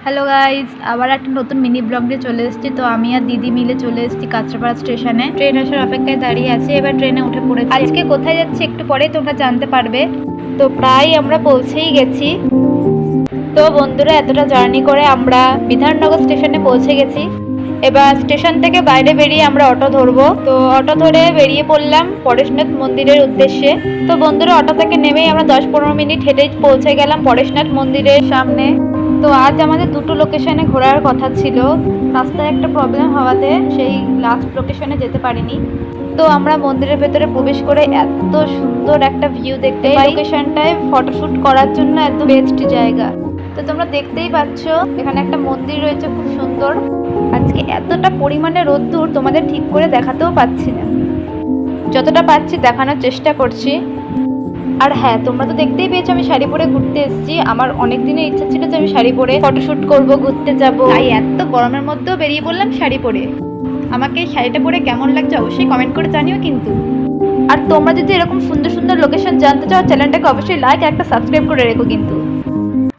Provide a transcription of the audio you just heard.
Hello guys, আবার একটা নতুন মিনি ব্লগ নিয়ে চলে এসেছি। তো আমি আর দিদি মিলে চলে এসেছি কাঁচরাপাড়া স্টেশনে। ট্রেন আসার অপেক্ষায় দাঁড়িয়ে আছি। এবার ট্রেনে উঠে পড়েছি। আজকে কোথায় যাচ্ছি একটু পরেই তোমরা জানতে পারবে। তো প্রায় আমরা পৌঁছেই গেছি। তো বন্ধুরা, এতটা জার্নি করে আমরা বিধাননগর স্টেশনে পৌঁছে গেছি। এবার স্টেশন থেকে বাইরে বেরিয়ে আমরা অটো ধরবো। তো অটো ধরে বেরিয়ে পড়লাম পরেশনাথ মন্দিরের উদ্দেশ্যে। তো বন্ধুরা, অটো থেকে নেমেই আমরা 10-15 মিনিট হেঁটেই পৌঁছে গেলাম পরেশনাথ মন্দিরের সামনে। তো আজ আমাদের দুটো লোকেশনে ঘোরার কথা ছিল। রাস্তায় একটা প্রবলেম হওয়াতে সেই লাস্ট লোকেশনে যেতে পারিনি। তো আমরা মন্দিরের ভেতরে প্রবেশ করে এত সুন্দর একটা ভিউ দেখতে পাই। লোকেশনটায় ফটোশুট করার জন্য একদম বেস্ট জায়গা। তো তোমরা দেখতেই পাচ্ছ এখানে একটা মন্দির রয়েছে খুব সুন্দর। আজকে এতটা পরিমাণে রোদ্দুর তোমাদের ঠিক করে দেখাতেও পাচ্ছি না, যতটা পাচ্ছি দেখানোর চেষ্টা করছি। আর হ্যাঁ, তোমরা তো দেখতেই পেয়েছো আমি শাড়ি পরে ঘুরতে এসেছি। আমার অনেক দিনের ইচ্ছা ছিল যে আমি শাড়ি পরে ফটোশুট করব, ঘুরতে যাব, তাই এত গরমের মধ্যেও বেরিয়ে পড়লাম শাড়ি পরে। আমাকে এই শাড়িটা পরে কেমন লাগছে অবশ্যই কমেন্ট করে জানিও কিন্তু। আর তোমরা যদি এরকম সুন্দর সুন্দর লোকেশন জানতে চাও, চ্যানেলটাকে অবশ্যই লাইক আর একটা সাবস্ক্রাইব করে রেখো কিন্তু।